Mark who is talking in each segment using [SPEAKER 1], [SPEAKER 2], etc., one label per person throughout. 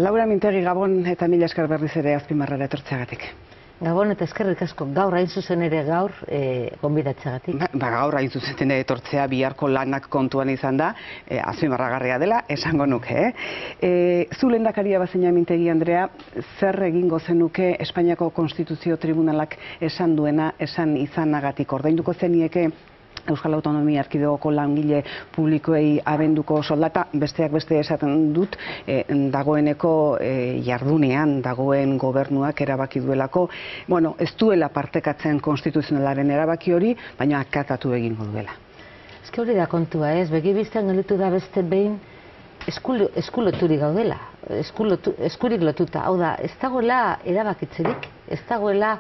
[SPEAKER 1] Laura Mintegi, Gabon eta mila esker berriz ere azpimarrara etortzeagatik.
[SPEAKER 2] Gabon eta eskerrik asko, gaur hain zuzen ere gaur gonbidatzeagatik.
[SPEAKER 1] Gaur hain zuzen etortzea biharko lanak kontuan izan da, azpimarragarria dela, esango nuke. Zu lehendakaria bazina Mintegi Andrea, zer egingo zenuke Espainiako Konstituzio Tribunalak esan duena, esan izanagatik ordainduko zenieke Euskal Autonomia Erkidegoko langile publikoei abenduko soldata, besteak beste esaten dut, dagoeneko jardunean dagoen gobernuak erabaki duelako, ez duela partekatzen konstituzionalaren erabaki hori, baina akatatu egingo duela.
[SPEAKER 2] Eske hori da kontua ez, begibiztean gelditu da beste behin eskuloturik gaudela, eskurik lotuta, hau da, ez dagoela erabakitzerik, ez dagoela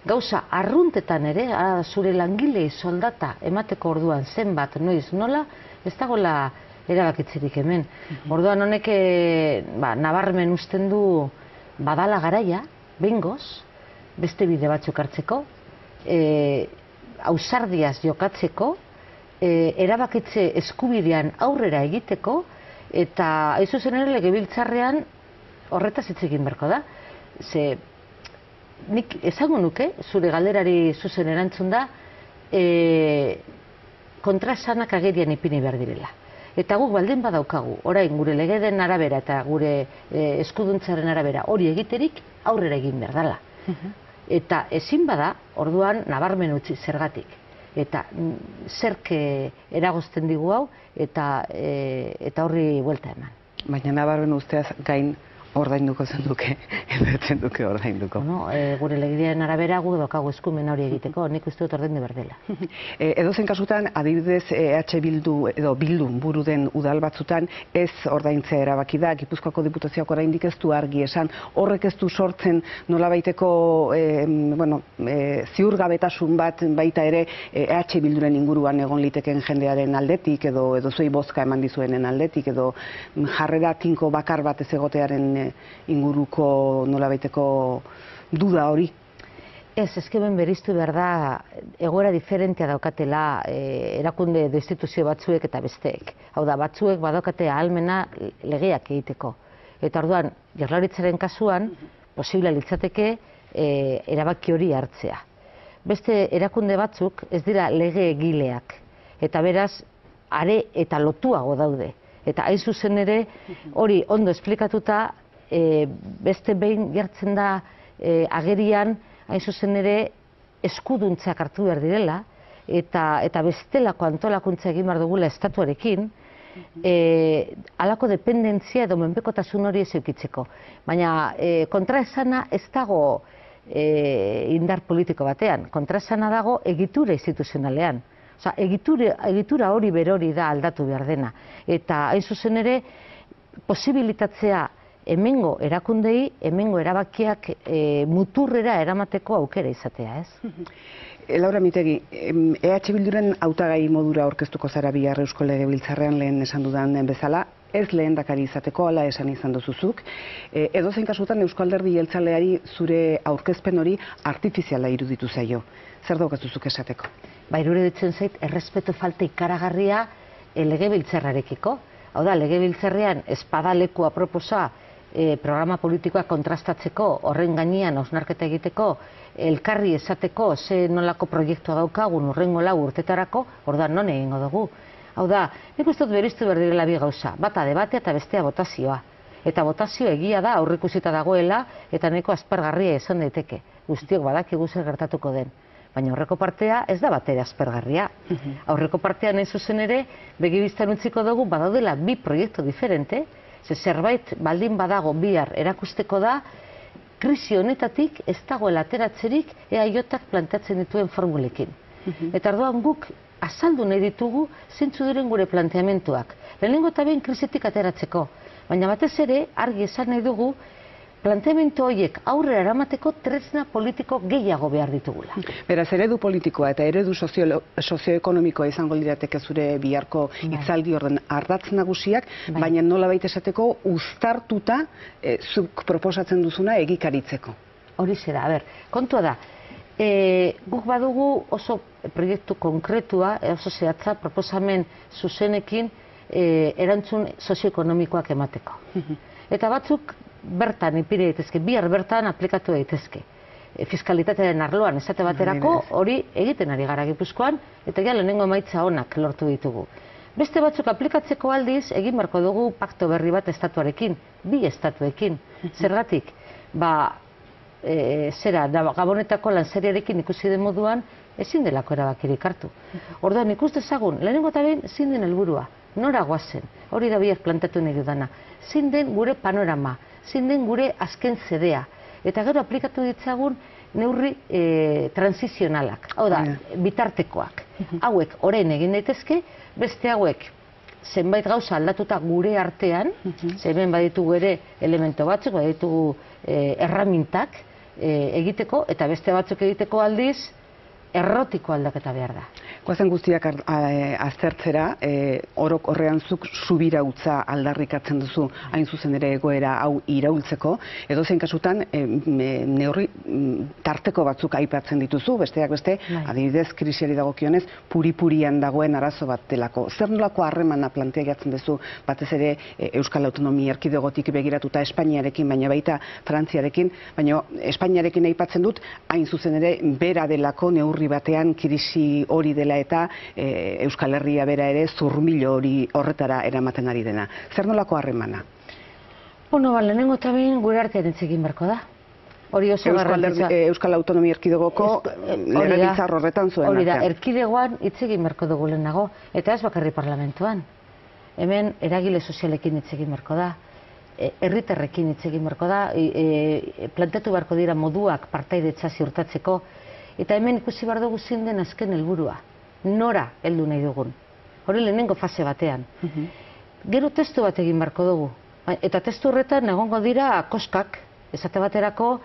[SPEAKER 2] gauza arruntetan ere, zure langilei soldata emateko orduan zenbat, noiz, nola, ez dagoela erabakitzerik hemen. Orduan honek nabarmen usten du badala garaia, behingoz, beste bide batzuk hartzeko, ausardiaz jokatzeko, erabakitze eskubidean aurrera egiteko, eta hain zuzen ere legebiltzarrean horretaz hitz egin beharko da. Nik esango nuke, zure galderari zuzen erantzun da, kontraesanak agerian ipini behar direla. Eta guk baldin badaukagu, orain gure legeden arabera eta gure eskuduntzaren arabera hori egiterik aurrera egin behar dela. Eta ezin bada, orduan nabarmen utzi zergatik. Eta zerk eragozten digu hau eta horri buelta eman.
[SPEAKER 1] Baina nabarmen usteaz gain ordainduko zenduke, edo duke ordainduko.
[SPEAKER 2] Gure legearen arabera guk daukagu eskumen hori egiteko, nik uste dut ordaindu behar dela.
[SPEAKER 1] Edozein kasutan, adibidez EH Bildu edo Bildun buru den udal batzutan ez ordaintzea erabaki da, Gipuzkoako Diputazioak oraindik ez du argi esan, horrek ez du sortzen nolabaiteko ziurgabetasun bat baita ere EH Bilduren inguruan egon liteken jendearen aldetik edo zuei bozka eman dizuenen aldetik edo jarrera tinko bakar bat ez egotearen inguruko nolabaiteko duda hori?
[SPEAKER 2] Ez, hemen beriztu behar da egoera diferentea daukatela erakunde edo instituzio batzuek eta besteek. Hau da, batzuek badaukate ahalmena legeak egiteko. Eta orduan, Jaurlaritzaren kasuan, posible litzateke erabaki hori hartzea. Beste erakunde batzuk ez dira lege egileak. Eta beraz, are eta lotuago daude. Eta hain zuzen ere, hori ondo esplikatuta, beste behin jartzen da agerian, hain zuzen ere, eskuduntzak hartu behar direla, eta bestelako antolakuntza egin behar dugula estatuarekin, halako dependentzia edo menpekotasun hori ez eukitzeko. Baina kontraesana ez dago indar politiko batean, kontraesana dago egitura instituzionalean. Egitura hori berori da aldatu behar dena. Eta hain zuzen ere, posibilitatzea hemengo erakundei, hemengo erabakiak muturrera eramateko aukera izatea, ez?
[SPEAKER 1] Laura Mintegi, EH Bilduren hautagai modura aurkeztuko zara bihar Eusko Legebiltzarrean lehen esan dudan bezala, ez lehendakari izateko, hala esan izan duzuzuk. Edozein kasutan Eusko Alderdi Jeltzaleari zure aurkezpen hori artifiziala iruditu zaio. Zer daukazuzuk esateko?
[SPEAKER 2] Iruditzen zait, errespetu falta ikaragarria legebiltzarrarekiko. Hau da, legebiltzarrean espadaleku aproposa programa politikoa kontrastatzeko, horren gainean hausnarketa egiteko, elkarri esateko, ze nolako proiektua daukagun hurrengo 4 urtetarako, orduan non egingo dugu. Hau da, nik uste dut beriztu behar direla bi gauza, bata debatea eta bestea botazioa. Eta botazio egia da, aurreikusita dagoela, eta nahiko aspergarria izan daiteke. Guztiok badakigu zer gertatuko den. Baina aurreko partea ez da batere aspergarria. Aurreko partean hain zuzen ere, begibistan utziko dugu badaudela bi proiektu diferente, zerbait baldin badago bihar erakusteko da, krisi honetatik ez dagoela ateratzerik EAJak planteatzen dituen formulekin. Eta orduan guk azaldu nahi ditugu zeintzu diren gure planteamentuak. Lehenengo eta behin krisitik ateratzeko. Baina batez ere argi esan nahi dugu planteamendu horiek aurrera eramateko tresna politiko gehiago behar ditugula.
[SPEAKER 1] Beraz, eredu politikoa eta eredu sozioekonomikoa izango lirateke zure biharko hitzaldi orden ardatz nagusiak, baina nolabait esateko uztartuta zuk proposatzen duzuna egikaritzeko.
[SPEAKER 2] Hori zera, kontua da, guk badugu oso proiektu konkretua, oso zehatza, proposamen zuzenekin erantzun sozioekonomikoak emateko. Eta batzuk bertan ipini daitezke, bihar bertan aplikatu daitezke. Fiskalitatearen arloan esate baterako hori egiten ari gara Gipuzkoan, eta ja lehenengo emaitza onak lortu ditugu. Beste batzuk aplikatzeko aldiz, egin beharko dugu pakto berri bat estatuarekin, bi estatuekin. Zergatik, Gabonetako lanseriarekin ikusi den moduan, ezin delako erabakirik hartu. Orduan, ikus dezagun, lehenengo eta behin, zein den helburua, nora goazen, hori da biak plantatu nahi dudana, zein den gure panorama, zein den gure azken zedea, eta gero aplikatu ditzagun neurri transizionalak, hau da, bitartekoak. Hauek orain egin daitezke, beste hauek zenbait gauza aldatuta gure artean, hemen baditugu ere elemento batzuk, baditugu erramintak egiteko, eta beste batzuk egiteko aldiz, errotiko aldaketa behar da.
[SPEAKER 1] Goazen guztiak aztertzera, orok horrean zuk subirautza aldarrikatzen duzu, hain zuzen ere egoera hau iraultzeko, edo zein kasutan neurri tarteko batzuk aipatzen dituzu, besteak beste, adibidez krisiari dagokionez, puri-purian dagoen arazo bat delako. Zer nolako harremana planteatzen duzu, batez ere Euskal Autonomia Erkidegotik begiratuta Espainiarekin, baina baita Frantziarekin, baina Espainiarekin aipatzen dut, hain zuzen ere bera delako neurri batean krisi hori dela eta Euskal Herria bera ere zurmilo hori horretara eramaten ari dena. Zer nolako harremana?
[SPEAKER 2] Bueno, lehenengo eta behin gure artean hitz egin beharko da. Hori oso garrantzitsua.
[SPEAKER 1] Euskal Autonomia Erkidegoko legebiltzar horretan zuen artean.
[SPEAKER 2] Hori da, erkidegoan hitz egin beharko dugu lehenago, eta ez bakarri parlamentuan. Hemen eragile sozialekin hitz egin beharko da, herritarrekin hitz egin beharko da, planteatu beharko dira moduak partaidetza ziurtatzeko, eta hemen ikusi behar dugu zein den azken helburua. Nora heldu nahi dugun. Hori lehenengo fase batean. Gero testu bat egin beharko dugu. Eta testu horretan egongo dira koskak, esate baterako,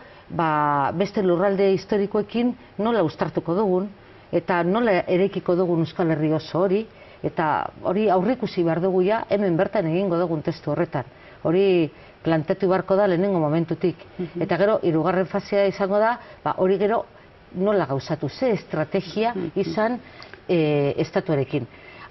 [SPEAKER 2] beste lurralde historikoekin nola uztartuko dugun, eta nola eraikiko dugun Euskal Herri oso hori, eta hori aurrikusi behar dugu ja, hemen bertan egingo dugun testu horretan. Hori planteatu beharko da lehenengo momentutik. Eta gero, hirugarren fasea izango da, hori gero nola gauzatu, ze estrategia izan estatuarekin.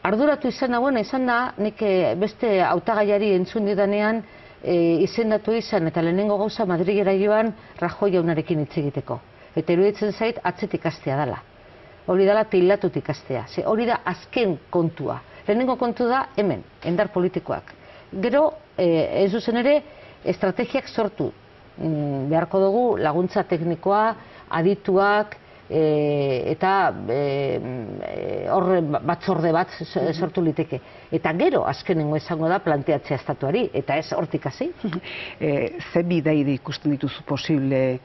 [SPEAKER 2] Arduratu izan dagoena izan da, nik beste hautagaiari entzun didanean izendatu izan, eta lehenengo gauza Madrilera joan Rajoy jaunarekin hitz egiteko. Eta iruditzen zait atzetik hastea dela. Hori dela teilatutik hastea. Hori da azken kontua. Lehenengo kontu da hemen, indar politikoak. Gero, ez zuzen ere, estrategiak sortu. Beharko dugu laguntza teknikoa, adituak, eta horre batzorde bat sortu liteke. Eta gero, azkenengo izango da planteatzea estatuari, eta ez hortik hasi.
[SPEAKER 1] Ze bidaide ikusten dituzu posible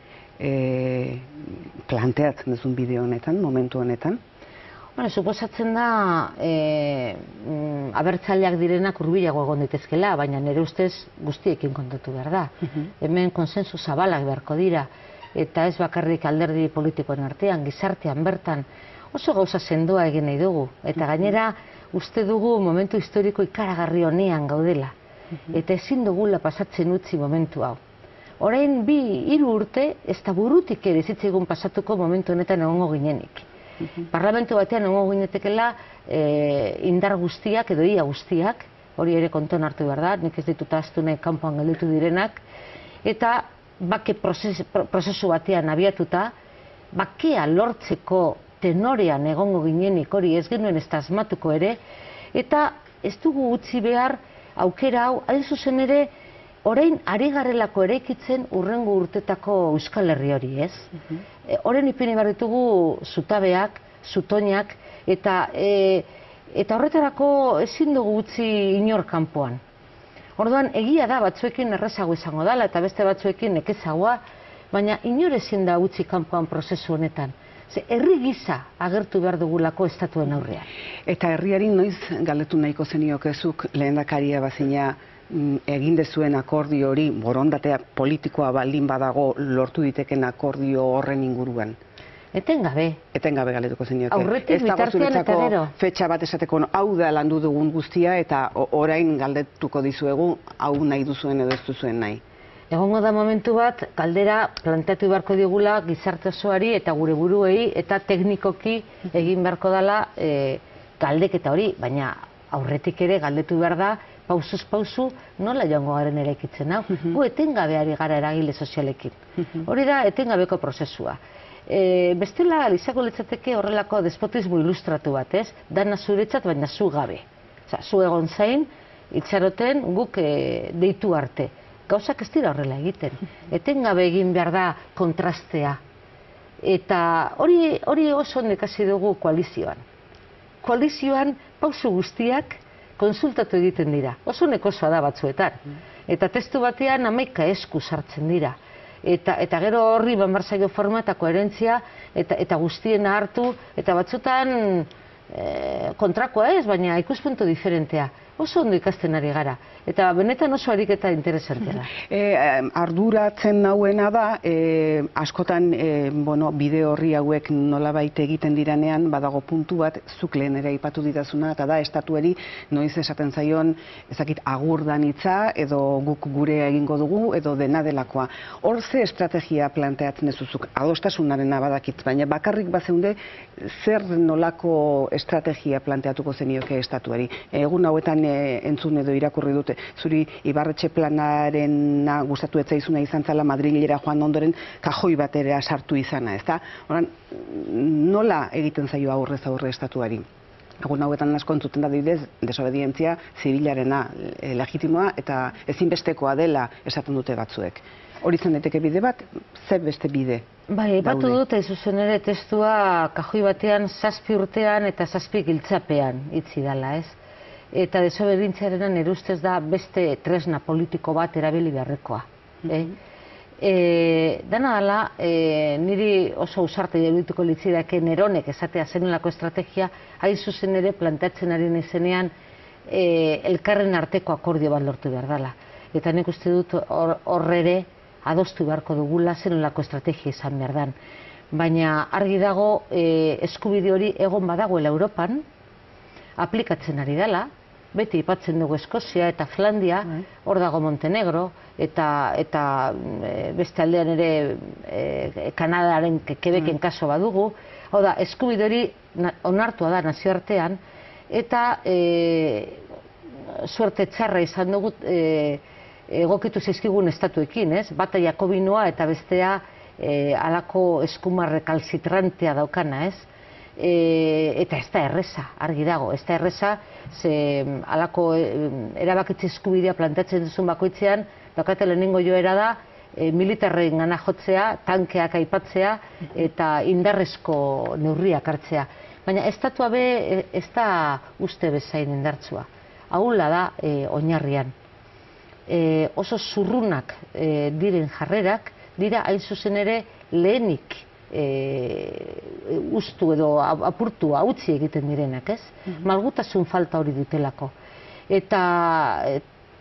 [SPEAKER 1] planteatzen duzun bideo honetan, momentu honetan?
[SPEAKER 2] Suposatzen da abertzaleak direnak hurbilago egon daitezkeela, baina nire ustez guztiekin kontatu behar da. Hemen konsensu zabalak beharko dira, eta ez bakarrik alderdi politikoen artean, gizartean bertan oso gauza sendoa egin nahi dugu. Eta gainera uste dugu momentu historiko ikaragarri honean gaudela. Eta ezin dugula pasatzen utzi momentu hau. Orain 2-3 urte ez da burutik ere zitzaigun pasatuko momentu honetan egongo ginenik. Parlamentu batean egongo ginetekela indar guztiak edo ia guztiak, hori ere kontuan hartu behar da, nik ez ditut ahaztu nahi kanpoan gelditu direnak, eta bake prozesu batean abiatuta, bakea lortzeko tenorean egongo ginenik hori ez genuen ez da asmatuko ere, eta ez dugu utzi behar aukera hau, hain zuzen ere, orain ari garelako eraikitzen hurrengo urtetako Euskal Herri hori, ez? Orain ipini behar ditugu zutabeak, zutoinak, eta horretarako ezin dugu utzi inor kanpoan. Orduan, egia da batzuekin errazago izango dela eta beste batzuekin nekezagoa, baina inor ezin da utzi kanpoan prozesu honetan. Herri gisa agertu behar dugulako estatuen aurrean.
[SPEAKER 1] Eta herriari noiz galdetu nahiko zeniokezuk lehendakaria bazina egin dezuen akordio hori, borondatea politikoa baldin badago lortu diteken akordio horren inguruan?
[SPEAKER 2] Etengabe.
[SPEAKER 1] Etengabe galdetuko zenioke.
[SPEAKER 2] Aurretik bitartean eta gero.
[SPEAKER 1] Fetxa bat esateko hau da landu dugun guztia eta orain galdetuko dizuegu hau nahi duzuen edo ez duzuen nahi.
[SPEAKER 2] Egongo da momentu bat, galdera planteatu beharko digula gizarte osoari eta gure buruei eta teknikoki egin beharko dela galdeketa hori, baina aurretik ere galdetu behar da pausuz pausu, nola joango garen eraikitzen hau. Gu etengabe ari gara eragile sozialekin. Hori da etengabeko prozesua. Bestela, izango litzateke horrelako despotismo ilustratu bat, ez? Dana zuretzat, baina zu gabe. Zu egon zain, itxaroten guk deitu arte. Gauzak ez dira horrela egiten. Etengabe egin behar da kontrastea. Eta hori oso ondo ikasi dugu koalizioan. Koalizioan pausu guztiak konsultatu egiten dira. Oso nekosoa da batzuetan. Eta testu batean 11 esku sartzen dira. Eta gero horri banbarzaio forma eta koherentzia eta guztiena hartu, eta batzutan kontrakoa ez, baina ikuspuntu diferentea. Oso ondo ikasten ari gara. Eta benetan oso ariketa interesantea da.
[SPEAKER 1] Arduratzen nauena da, askotan bide horri hauek nolabait egiten diranean, badago puntu bat, zuk lehen ere aipatu ditazuna, eta da, estatuari noiz esaten zaion, ezakit agurdan hitza, edo guk gure egingo dugu, edo dena delakoa. Hor ze estrategia planteatzen ezuzuk, adostasunarena badakit, baina bakarrik bazeunde, zer nolako estrategia planteatuko zenioke estatuari. Egun hauetan entzun edo irakurri dute, zuri Ibarretxe planarena gustatu ez zaizuna izan zala Madrilera joan ondoren kajoi batera sartu izana, ezta? Horan, nola egiten zaio aurrez aurre estatuari? Egun hauetan asko entzuten da adibidez, desobedientzia zibilarena legitimoa eta ezinbestekoa dela esaten dute batzuek. Hori zen daiteke bide bat, zer beste bide?
[SPEAKER 2] Bai, aipatu dute zuzen ere testua kajoi batean 7 urtean eta 7 giltzapean itzi dela, ez? Eta desobedientziarena nire ustez da beste tresna politiko bat erabili beharrekoa. Dena dela, niri oso ausarte irudituko litzidake Neronek esatea zenulako estrategia, hain zuzen ere planteatzen ari nizenean elkarren arteko akordio bat lortu behar dela. Eta nik uste dut horre adostu beharko dugula zenulako estrategia izan behar dan. Baina argi dago eskubide hori egon badagoela Europan, aplikatzen ari dela, beti ipatzen dugu Eskozia eta Flandia, hor dago Montenegro, eta beste aldean ere Kanadaren Quebecen kaso badugu. Hau da, eskubide hori onartua da nazioartean, eta suerte txarra izan dugu egokitu zaizkigun estatuekin, ez? Bata Jakobinoa eta bestea halako eskumar rekalzitrantea daukana, ez? Eta ez da erreza, argi dago, ez da erreza, ze halako erabakitze eskubidea planteatzen duzun bakoitzean, daukate lehenengo joera da, militarren gana jotzea, tankeak aipatzea, eta indarrezko neurriak hartzea. Baina estatua be ez da uste bezain indartsua. Ahula da oinarrian. Oso zurrunak diren jarrerak, dira hain zuzen ere lehenik ustu edo apurtu hautsi egiten direnak, ez? Malgutasun falta hori dutelako. Eta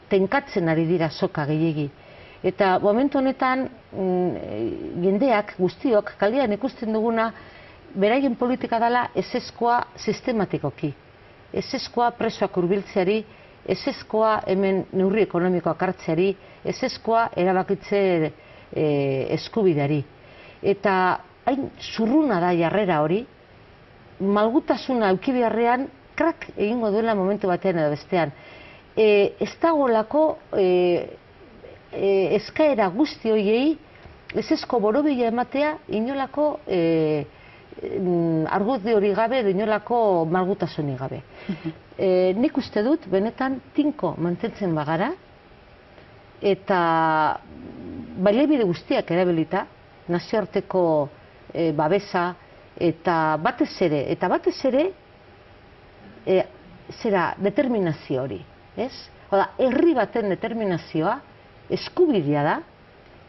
[SPEAKER 2] tenkatzen ari dira soka gehiegi. Eta momentu honetan jendeak, guztiok, kalean ikusten duguna, beraien politika dela ezezkoa sistematikoki. Ezezkoa presoak hurbiltzeari, ezezkoa hemen neurri ekonomikoak hartzeari, ezezkoa erabakitze eskubideari. Eta hain zurruna da jarrera hori, malgutasuna eduki beharrean krak egingo duela momentu batean edo bestean. Ez dagolako eskaera guzti horiei ezezko borobila ematea inolako argudio hori gabe edo inolako malgutasunik gabe. Nik uste dut benetan tinko mantentzen bagara eta baliabide guztiak erabilita, nazioarteko babesa eta batez ere zera determinazio hori, ez? Oda, herri baten determinazioa eskubidea da,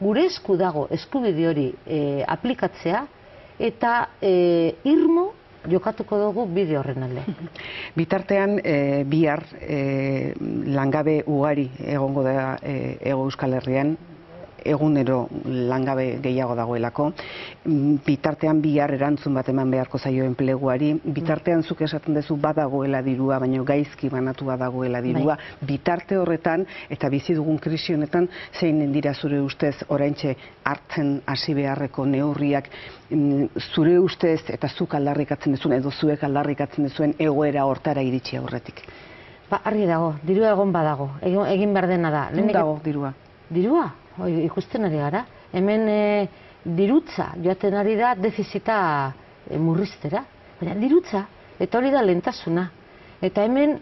[SPEAKER 2] gure esku dago eskubide hori aplikatzea eta irmo jokatuko dugu bide horren alde.
[SPEAKER 1] Bitartean, bihar langabe ugari egongo da Hego Euskal Herrian, egunero langabe gehiago dagoelako. Bitartean bihar erantzun bat eman beharko zaio enpleguari. Bitartean zuk esaten duzu badagoela dirua, baina gaizki banatua dagoela dirua. Bitarte horretan eta bizi dugun krisi honetan zein dira zure ustez oraintxe hartzen hasi beharreko neurriak, zure ustez eta zuk aldarrikatzen duzuen edo zuek aldarrikatzen duzuen egoera hortara iritsi aurretik?
[SPEAKER 2] Argi dago, dirua egon badago, egin behar dena da.
[SPEAKER 1] Non dago dirua?
[SPEAKER 2] Dirua, ikusten ari gara. Hemen dirutza joaten ari da defizita murriztera. Baina dirutza, eta hori da lehentasuna. Eta hemen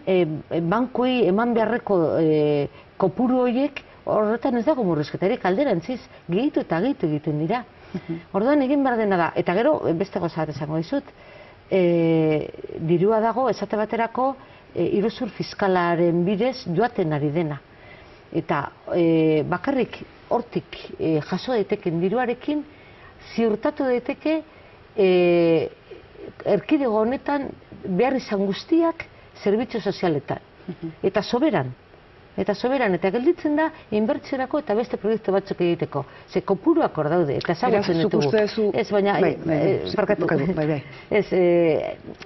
[SPEAKER 2] bankoi eman beharreko kopuru horiek horretan ez dago murrizketarik, alderantziz, gehitu eta gehitu egiten dira. Orduan egin behar dena da, eta gero beste gauza bat esango dizut, dirua dago esate baterako iruzur fiskalaren bidez joaten ari dena. Eta bakarrik hortik jaso daiteken diruarekin ziurtatu daiteke erkidego honetan behar izan guztiak zerbitzu sozialetan. Eta soberan. Eta gelditzen da inbertsiorako eta beste proiektu batzuk egiteko. Ze kopuruak hor daude, eta ezagutzen ditugu. Ez, baina,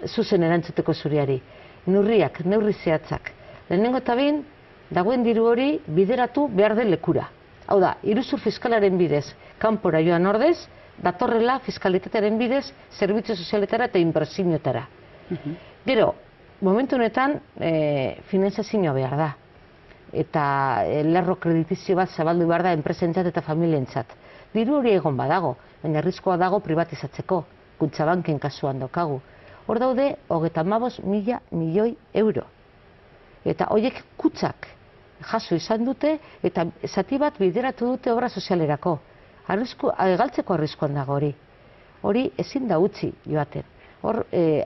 [SPEAKER 2] zuzen erantzuteko zuriari. Neurri zehatzak. Lehenengo eta behin, dagoen diru hori bideratu behar den lekura. Hau da, iruzur fiskalaren bidez, kanpora joan ordez, datorrela fiskalitatearen bidez, zerbitzu sozialetara eta inbertsioetara. Gero, momentu honetan, finantzazioa behar da. Eta lerro kreditizio bat zabaldu behar da enpresentzat eta familientzat. Diru hori egon badago, baina arriskoa dago privatizatzeko, Kutxabanken kasuan daukagu. Hor daude, 35.000 milioi euro. Eta horiek kutxak jaso izan dute, eta zati bat bideratu dute obra sozialerako. Galtzeko arriskoan dago hori. Hori ezin da utzi joaten. Hor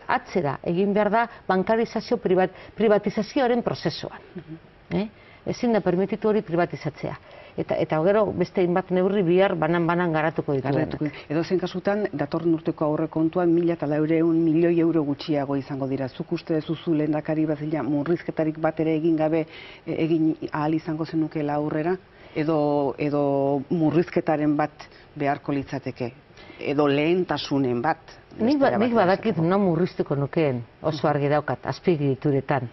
[SPEAKER 2] atzera egin behar da bankarizazio privatizazioaren prozesuan. Ezin da permititu hori privatizatzea. Eta gero beste hainbat neurri bihar banan garatuko dituenak.
[SPEAKER 1] Edo zen kasutan, datorren urteko aurrekontuan 1.400 milioi euro gutxiago izango dira. Zuk uste duzu lehendakari bazila murrizketarik bat ere egin gabe egin ahal izango zenukela aurrera? Edo murrizketaren bat beharko litzateke? Edo lehentasunen bat?
[SPEAKER 2] Nik badakit non murriztuko nukeen, oso argi daukat, azpiegituretan.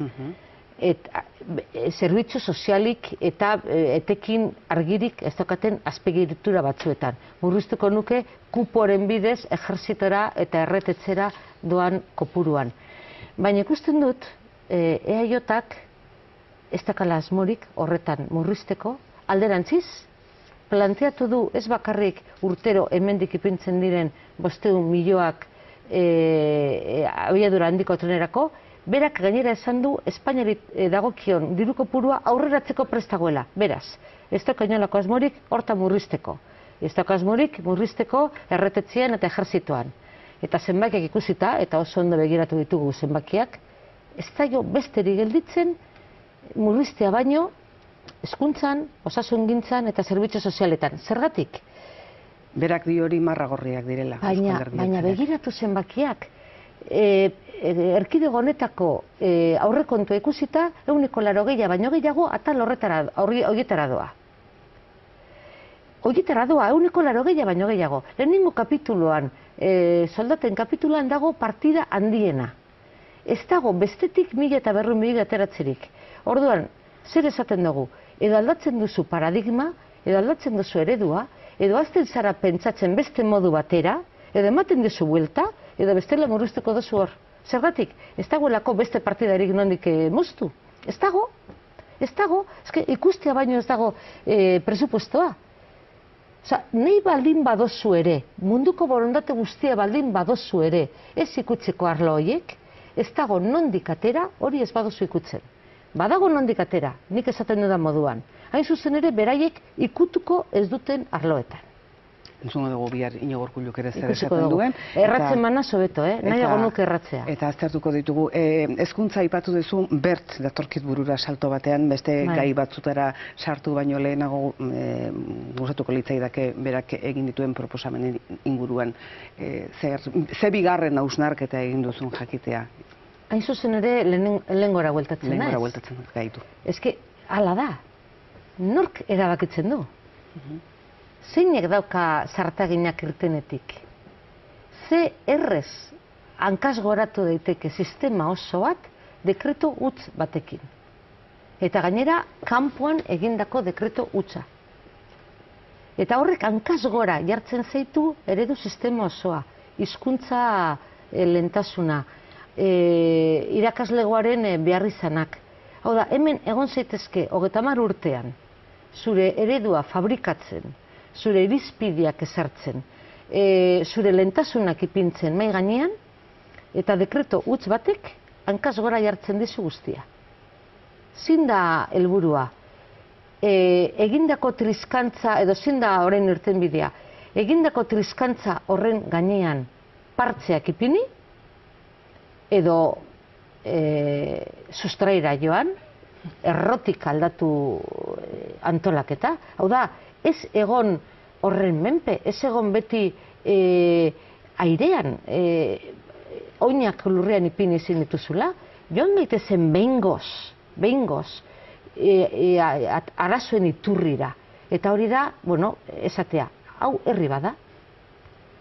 [SPEAKER 2] Zerbitzu sozialik eta etekin argirik ez daukaten azpiegitura batzuetan. Murriztuko nuke kuporen bidez ejertzitora eta erretetzera doan kopuruan. Baina ikusten dut, EAJak ez dakala asmorik horretan murrizteko, alderantziz, planteatu du ez bakarrik urtero hemendik ipintzen diren 500 milioak abiadura handiko trenerako, berak gainera esan du Espainiari dagokion diru kopurua aurreratzeko prest dagoela. Beraz, ez dauka inolako asmorik horta murrizteko. Ez dauka asmorik murrizteko erretetzean eta ejertzituan. Eta zenbakiak ikusita, eta oso ondo begiratu ditugu zenbakiak, ez daio besterik gelditzen murriztea baino hezkuntzan, osasungintzan eta zerbitzu sozialetan. Zergatik?
[SPEAKER 1] Berak di hori marragorriak direla.
[SPEAKER 2] Baina begiratu zenbakiak. Erkidego honetako aurrekontua ikusita 180 baino gehiago atal horietara doa. Horietara doa 180 baino gehiago. Lehenengo kapituluan, soldaten kapituluan dago partida handiena. Ez dago bestetik 1.200 ateratzerik. Orduan, zer esaten dugu? Edo aldatzen duzu paradigma, edo aldatzen duzu eredua, edo azten zara pentsatzen beste modu batera, edo ematen duzu buelta, edo bestela murriztuko duzu hor. Zergatik, ez dagoelako beste partidarik nondik moztu. Ez dago. Ikustea baino ez dago presupuestoa. Nahi baldin badozu ere, munduko borondate guztia baldin badozu ere, ez ikutzeko arlo horiek, ez dago nondik atera, hori ez badozu ikutzen. Badago nondik atera, nik esaten dudan moduan. Hain zuzen ere, beraiek ikutuko ez duten arloetan.
[SPEAKER 1] Entzungo dugu bihar Iñigo Urkulluk ere zer esaten duen.
[SPEAKER 2] Erratzen mana sobeto, nahiago nuke erratzea.
[SPEAKER 1] Eta aztertuko ditugu. Hezkuntza aipatu duzu, bert datorkit burura salto batean, beste gai batzutara sartu baino lehenago gustatuko litzaidake berak egin dituen proposamenen inguruan. Ze bigarren hausnarketa egin duzun jakitea?
[SPEAKER 2] Hain zuzen ere lehengora bueltatzen naiz.
[SPEAKER 1] Lehengora bueltatzen gaitu.
[SPEAKER 2] Hala da, nork erabakitzen du? Zeinek dauka zartaginak irtenetik? Ze errez hankaz goratu daiteke sistema oso bat dekreto huts batekin. Eta gainera, kanpoan egindako dekreto hutsa. Eta horrek hankaz gora jartzen zaitu eredu sistema osoa, hizkuntza lehentasuna, irakaslegoaren beharrizanak. Hau da, hemen egon zaitezke 30 urtean, zure eredua fabrikatzen, zure irizpideak ezartzen, zure lehentasunak ipintzen mai gainean, eta dekreto huts batek hankaz gora jartzen dizu guztia. Zin da helburua, egindako triskantza, edo zin da orain irtenbidea, egindako triskantza horren gainean partzeak ipini, edo sustraira joan, errotik aldatu antolaketa. Hau da, ez egon horren menpe, ez egon beti airean, oinak lurrean ipini ezin dituzula, joan gaitezen behingoz, arazoen iturrira. Eta hori da, esatea, hau herri bada,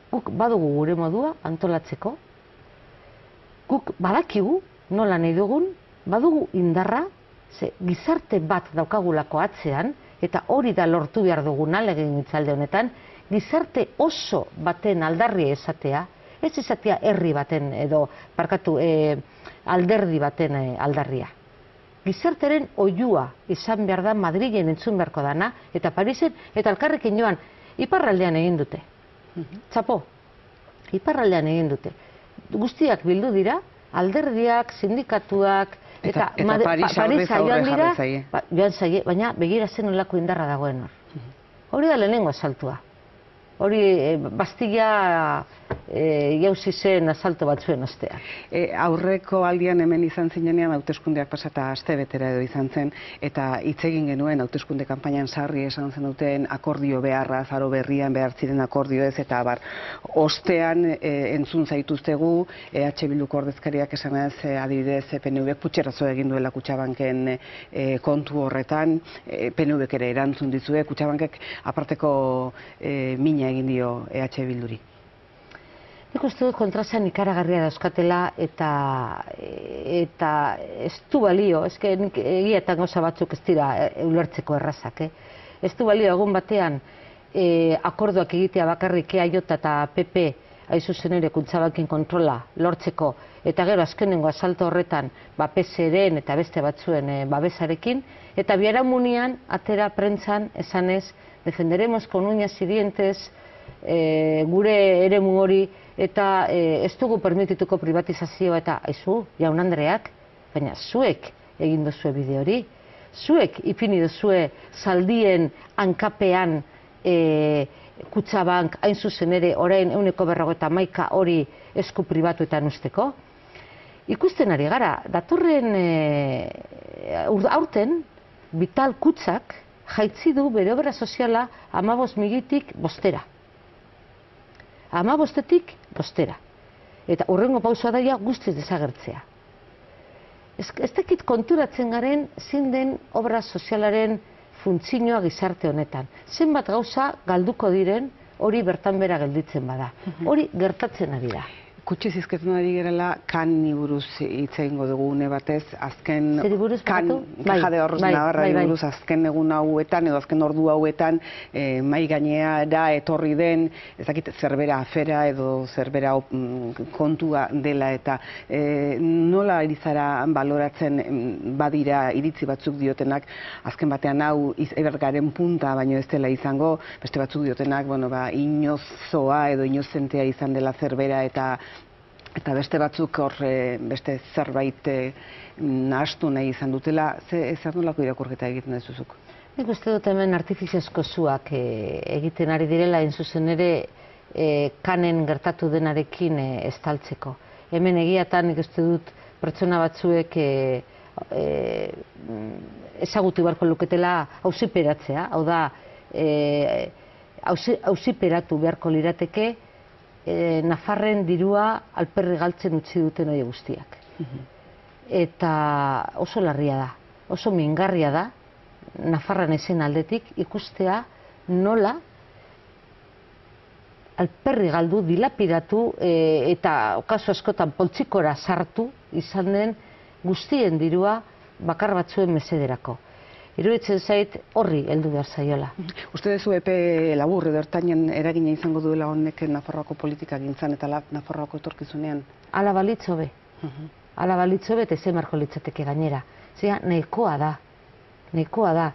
[SPEAKER 2] guk badugu gure modua antolatzeko, guk badakigu nola nahi dugun, badugu indarra, ze gizarte bat daukagulako atzean, eta hori da lortu behar duguna legegintzaldi honetan, gizarte oso baten aldarria esatea, ez esatea herri baten edo, alderdi baten aldarria. Gizarteren oihua izan behar da Madrilen entzun beharko dana, eta Parisen, eta Elkarrekin joan, iparraldean egin dute. Txapo, iparraldean egin dute. Guztiak bildu dira, alderdiak, sindikatuak, eta Parisa joan dira, baina begira zen nolako indarra dagoen hor. Hori da lehenengo asaltua. Hori Bastilla jauzi zen asalto batzuen ostean.
[SPEAKER 1] Aurreko aldian hemen izan zinenean hauteskundeak pasata astebetera edo izan zen, eta hitz egin genuen hauteskunde kanpainan sarri esan zenuten akordio beharra, aro berrian behar ziren akordioez, eta ostean entzun zaituztegu EH Bilduko ordezkariak esanez adibidez PNV putxerazo egin duela Kutxabanken kontu horretan, PNVk ere erantzun dizue, Kutxabankek aparteko mina egin dio EH Bilduri.
[SPEAKER 2] Nik uste dut kontrasan ikaragarria dauzkatela eta ez du balio, egietan gauza batzuk ez dira ulertzeko errazak. Ez du balio egun batean akorduak egitea bakarrik EAJ eta PP hain zuzen ere Kutxabanken kontrola lortzeko, eta gero azkenengo asalto horretan PSeren eta beste batzuen babesarekin, eta biharamunean atera prentsan esanez defenderemos con uñas y dientes gure eremu hori, eta ez dugu permitituko privatizazioa, eta aizu, jaun Andreak, baina zuek egin duzue bide hori, zuek ipini duzue zaldien hankapean Kutxabank hain zuzen ere orain 151 hori esku pribatuetan usteko. Ikusten ari gara, datorren aurten Vital Kutxak jaitzi du bere obra soziala 15.000-tik 5.000. 15-tik 5.000. Eta hurrengo pausua daia guztiz desagertzea. Ez dakit konturatzen garen zein den obra sozialaren funtzioa gizarte honetan. Zenbat gauza galduko diren hori bertan bera gelditzen bada. Hori gertatzen ari da.
[SPEAKER 1] Kutsi zizketan ari gerela kanni buruz hitz egingo dugu une batez, azken Caja de Ahorros Navarrari buruz azken egun hauetan edo azken ordu hauetan mai gainera etorri den, ez dakit zerbera afera edo zerbera kontua dela, eta nola ari zara baloratzen badira iritzi batzuk diotenak azken batean hau ibergaren punta baino ez dela izango, beste batzuk diotenak inozoa edo inozentea izan dela zerbera, eta beste batzuk hor beste zerbait nahastu nahi izan dutela. Zer nolako irakurketa egiten duzuzuk?
[SPEAKER 2] Nik uste dut hemen artifiziozko zuak egiten ari direla, hain zuzen ere kanen gertatu denarekin estaltzeko. Hemen egiatan nik uste dut pertsona batzuek ezagutu beharko luketela auziperatzea, hau da auziperatu beharko lirateke Nafarren dirua alperri galtzen utzi duten hori guztiak. Eta oso larria da, oso mingarria da, Nafarran ezen aldetik ikustea nola alperri galdu, dilapidatu eta okazu askotan poltsikora sartu izan den guztien dirua bakar batzuen mesederako. Iruditzen zait horri heldu behar zaiola.
[SPEAKER 1] Uste duzu epe labur edo ertainen eragina izango duela honek Nafarroako politika gintzan eta Nafarroako etorkizunean?
[SPEAKER 2] Hala balitz hobe. ala balitzo bete ze marko litzateke gainera. Zera, nahikoa da,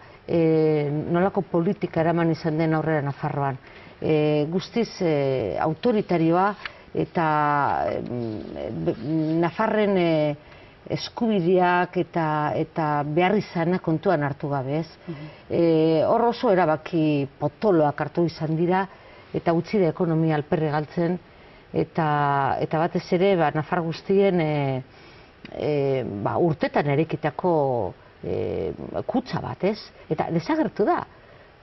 [SPEAKER 2] nolako politika eraman izan den aurrera Nafarroan. Guztiz autoritarioa eta Nafarren eskubideak eta behar izana kontuan hartu gabe, ez? Hor oso erabaki potoloak hartu izan dira eta utzi da ekonomia alperri galtzen eta batez ere Nafar guztien urtetan erekitako kutsa bat, ez? Eta desagertu da.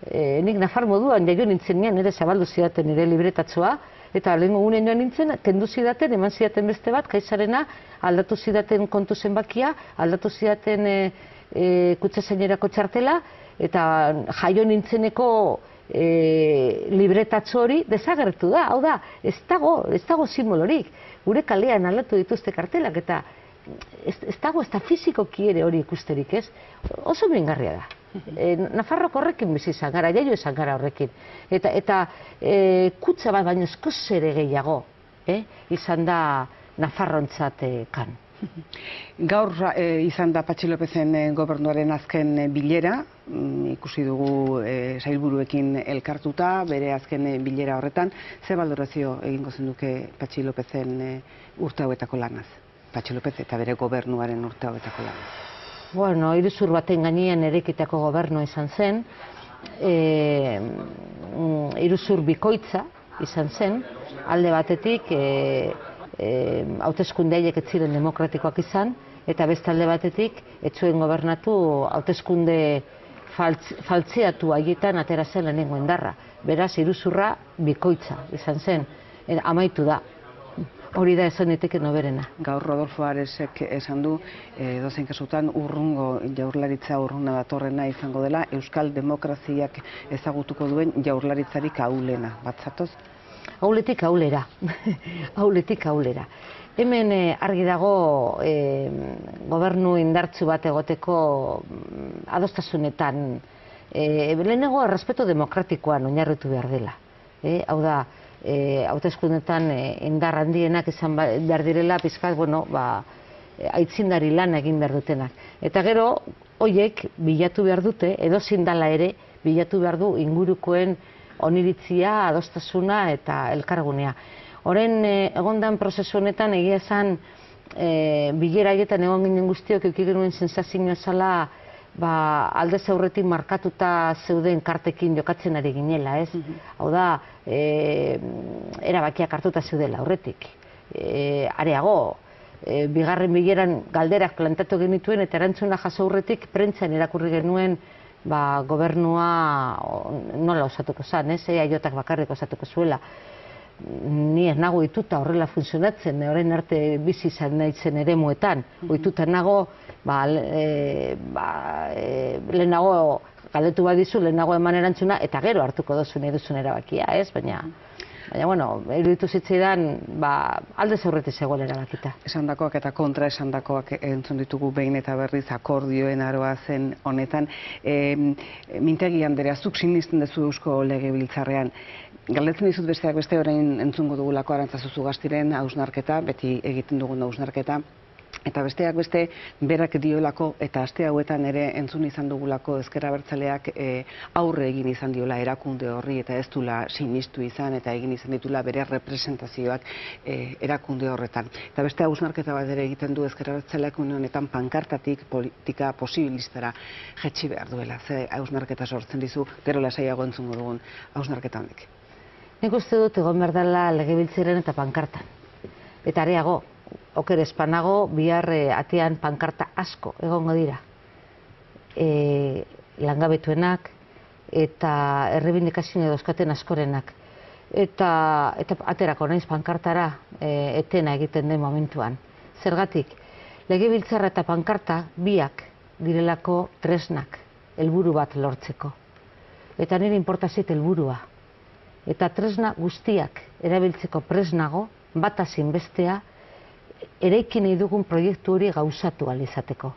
[SPEAKER 2] Nik Nafar moduan jaio nintzen nian, nire zabaldu zidaten nire libretatzoa, eta lehenko gunean joan nintzen, kendu zidaten, eman zidaten beste bat, kaizarena, aldatu zidaten kontu zenbakia, aldatu zidaten kutsa zainerako txartela, eta jaio nintzeneko libretatzo hori desagertu da. Hau da, ez dago simbolorik. Gure kalean aldatu dituzte kartelak, eta ez dago ez da fizikoki ere hori ikusterik, ez? Oso mingarria da. Nafarroko horrekin bizi izan gara, jaio izan gara horrekin. Eta kutsa bat baino eskoz ere gehiago izan da Nafarrontzat kan.
[SPEAKER 1] Gaur izan da Patxi Lopezen gobernuaren azken bilera, ikusi dugu sailburuekin elkartuta, bere azken bilera horretan. Ze balorazio egingo zenuke Patxi Lopezen urte hauetako lanaz? Patxi Lopez eta bere gobernuaren urte hauetako lanaz.
[SPEAKER 2] Bueno, iruzur baten gainean erekitako gobernua izan zen, iruzur bikoitza izan zen, alde batetik hauteskunde haiek ez ziren demokratikoak izan, eta beste alde batetik ez zuen gobernatu hauteskunde faltzeatu haietan atera zen lehenengo indarra. Beraz, iruzurra bikoitza izan zen, amaitu da. Hori da esan daiteke noberena.
[SPEAKER 1] Gaur Rodolfo Aresek esan du, edozein kasutan urrungo jaurlaritza urruna datorrena izango dela, euskal demokraziak ezagutuko duen jaurlaritzarik ahulena. Bat zatoz?
[SPEAKER 2] Ahuletik ahulera. Ahuletik ahulera. Hemen argi dago gobernu indartsu bat egoteko adostasunetan, lehenago errespetu demokratikoan oinarritu behar dela. Hau da, hauteskundetan indar handienak izan behar direla, pizkat, aitzindari lan egin behar dutenak. Eta gero, horiek bilatu behar dute, edozein dela ere, bilatu behar du ingurukoen oniritzia, adostasuna eta elkargunea. Orain, egondan prozesu honetan egia esan, bilera haietan egon ginen guztiok eduki genuen sensazioa zela, aldez aurretik markatuta zeuden kartekin jokatzen ari ginela, ez? Hau da, erabakiak hartuta zeudela aurretik. Areago, bigarren bileran galderak plantatu genituen eta erantzuna jaso aurretik prentzan irakurri genuen gobernua nola osatuko zen, ez? EAJak bakarrik osatuko zuela. Ni ez nago ohituta horrela funtzionatzen, orain arte bizi izan naizen eremuetan. Ohituta nago, lehenago galdetu badizu, lehenago eman erantzuna, eta gero hartuko duzu nahi duzun erabakia, ez? Baina, iruditu zitzaidan, aldez aurretik zegoela erabakita.
[SPEAKER 1] Esandakoak eta kontra esandakoak entzun ditugu behin eta berriz akordioen aroa zen honetan. Mintegi Andrea, zuk sinisten duzu Eusko Legebiltzarrean. Galdetzen dizut besteak beste orain entzungo dugulako Arantzazu Zugastiren hausnarketa, beti egiten dugun hausnarketa. Eta besteak beste berak diolako eta aste hauetan ere entzun izan dugulako Ezker Abertzaleak aurre egin izan diola erakunde horri eta ez dula sinistu izan eta egin izan ditula bere representazioak erakunde horretan. Eta beste hausnarketa bat ere egiten du Ezker Abertzaleak une honetan pankartatik politika posibilistara jetzi behar duela. Ze hausnarketa sortzen dizu, gero lasaiago entzungo dugun hausnarketa honek.
[SPEAKER 2] Nik uste dut egon behar dela Legebiltzarrean eta pankartan. Eta areago, oker espanago, bihar atean pankarta asko egongo dira. Langabetuenak eta errebindikazioa dauzkaten askorenak. Eta aterako naiz pankartara etena egiten den momentuan. Zergatik, Legebiltzarra eta pankarta biak direlako tresnak, helburu bat lortzeko. Eta nire inportazit helburua. Eta tresna guztiak erabiltzeko presnago, bata zein bestea, eraiki nahi dugun proiektu hori gauzatu ahal izateko.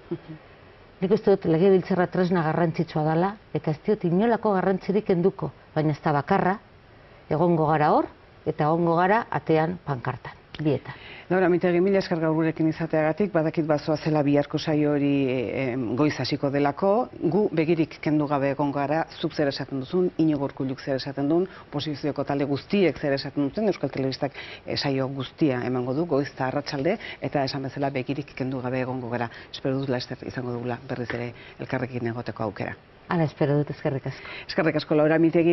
[SPEAKER 2] Nik uste dut Legebiltzarra tresna garrantzitsua dela, eta ez diot inolako garrantzirik kenduko, baina ez da bakarra, egongo gara hor, eta egongo gara atean pankartan. bietan.
[SPEAKER 1] Laura Mintegi, mila esker gaur gurekin izateagatik, badakit bazoa zela biharko saio hori goiz hasiko delako, gu begirik kendu gabe egon gara, zuk zer esaten duzun, Iñigo Urkulluk zer esaten duen, oposizioko talde guztiek zer esaten duten, Euskal Telebistak saio guztia emango du, goiz eta arratsalde, eta esan bezala begirik kendu gabe egongo gara. Espero dut laster izango dugula berriz ere elkarrekin egoteko aukera.
[SPEAKER 2] Hala, espero dut, eskerrik asko.
[SPEAKER 1] Eskerrik asko, Laura Mintegi.